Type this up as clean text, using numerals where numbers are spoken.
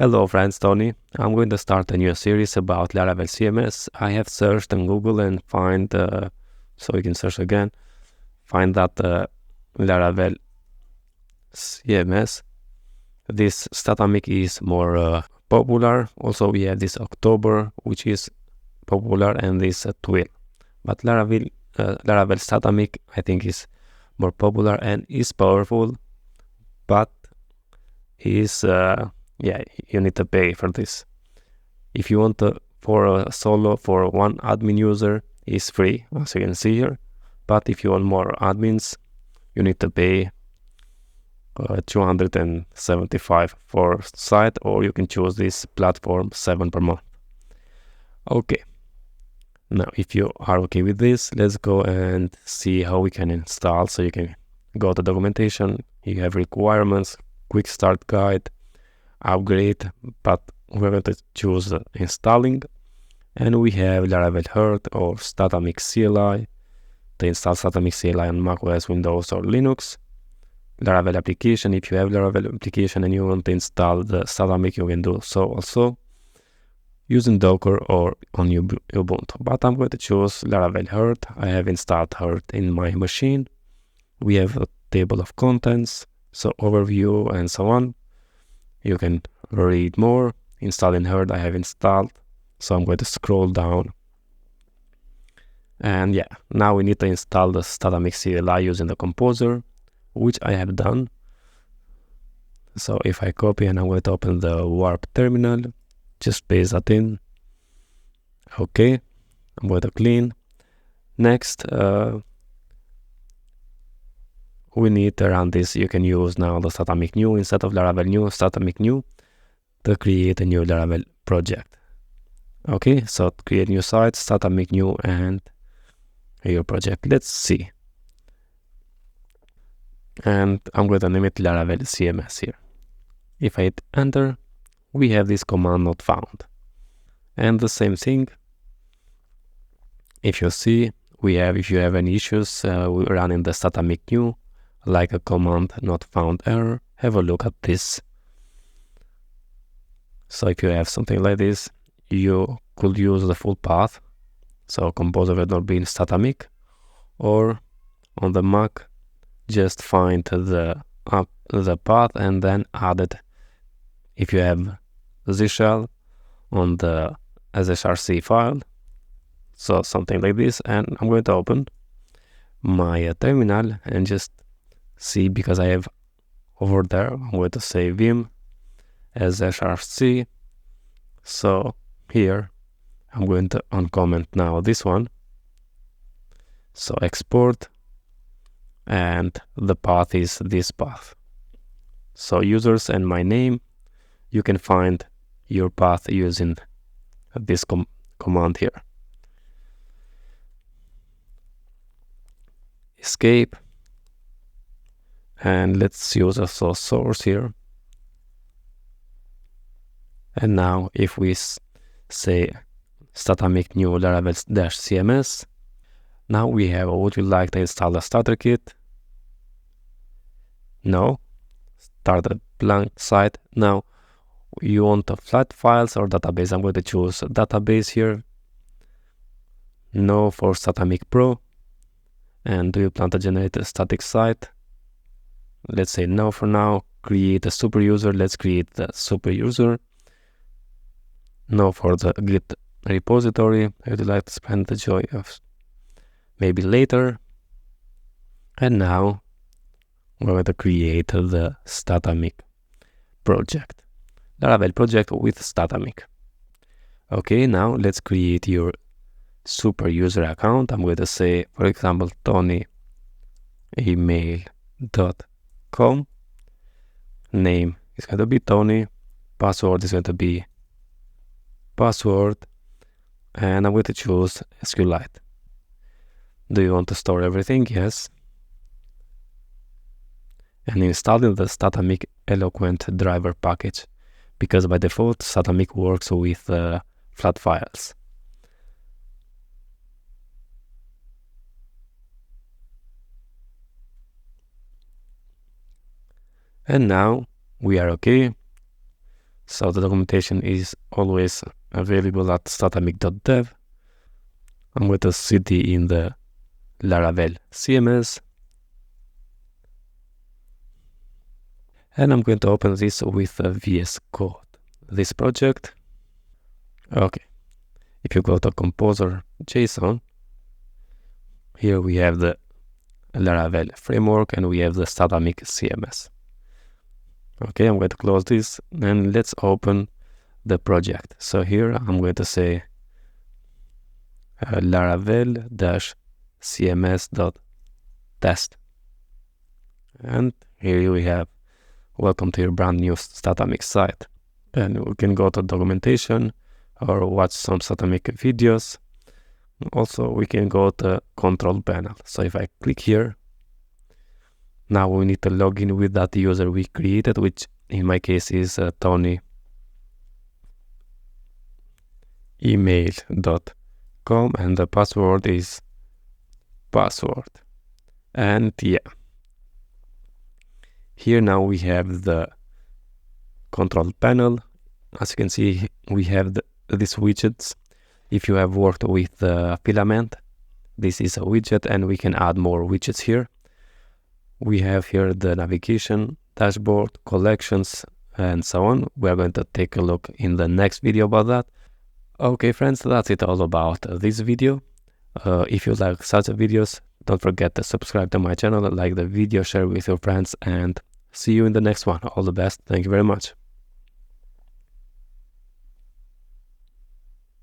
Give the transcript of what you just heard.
Hello friends, Tony. I'm going to start a new series about Laravel CMS. I have searched on Google and find, so you can search again, find that Laravel CMS, this Statamic is more popular. Also we have this October, which is popular, and this Twill. But Laravel Statamic, I think, is more popular and is powerful, but is yeah, you need to pay for this. If you want for a solo for one admin user, is free, as you can see here. But if you want more admins, you need to pay 275 for site, or you can choose this platform 7 per month. Okay, now if you are okay with this, let's go and see how we can install. So you can go to documentation, you have requirements, quick start guide, upgrade, but we're going to choose installing, and we have Laravel Heart or Statamic CLI to install Statamic CLI on macOS, Windows or Linux. Laravel application, if you have Laravel application and you want to install the Statamic, you can do so also using Docker or on Ubuntu. But I'm going to choose Laravel Heart. I have installed Heart in my machine. We have a table of contents, so overview and so on. You can read more. Installing Heart, I have installed. So I'm going to scroll down. And yeah, now we need to install the Statamic CLI using the composer, which I have done. So if I copy and I'm going to open the warp terminal, just paste that in. Okay, I'm going to clean. Next, we need to run this. You can use now the Statamic new instead of Laravel new, Statamic new, to create a new Laravel project. Okay, so create new site, Statamic new, and your project. Let's see. And I'm going to name it Laravel CMS here. If I hit enter, we have this command not found. And the same thing, if you see, we have, if you have any issues we run in the Statamic new, like a command not found error, have a look at this. So if you have something like this, you could use the full path. So composer will not be in Statamic, or on the Mac, just find the path and then add it. If you have the shell on the src file, so something like this, and I'm going to open my terminal and just see, because I have over there, I'm going to say vim as src. So here I'm going to uncomment now this one. So export, and the path is this path. So users and my name, you can find your path using this command here. Escape, and let's use a source here. And now if we say Statamic new Laravel -CMS, now we have, would you like to install a starter kit? No. Start a blank site. Now you want a flat files or database. I'm going to choose a database here. No for Statamic Pro. And do you plan to generate a static site? Let's say no for now. Create a super user. Let's create the super user. No for the Git repository. I would like to spend the joy of maybe later. And now we're going to create the Statamic project. Laravel project with Statamic. Okay, now let's create your super user account. I'm going to say, for example, tonyemail.com. Name is going to be Tony. Password is going to be password. And I'm going to choose SQLite. Do you want to store everything? Yes. And installing the Statamic Eloquent driver package, because by default Statamic works with flat files. And now we are okay. So the documentation is always available at statamic.dev. I'm going to cd in the Laravel CMS. And I'm going to open this with VS Code, this project. Okay, if you go to Composer JSON, here we have the Laravel framework and we have the Statamic CMS. Okay, I'm going to close this and let's open the project. So here I'm going to say laravel-cms.test. And here we have welcome to your brand new Statamic site. And we can go to documentation or watch some Statamic videos. Also, we can go to control panel. So if I click here, now we need to log in with that user we created, which in my case is Tony email.com, and the password is password. And yeah, here now we have the control panel. As you can see, we have these widgets. If you have worked with the filament, this is a widget, and we can add more widgets here. We have here the navigation, dashboard, collections, and so on. We are going to take a look in the next video about that. Okay friends, that's it all about this video. If you like such videos, don't forget to subscribe to my channel, like the video, share with your friends, and see you in the next one. All the best. Thank you very much.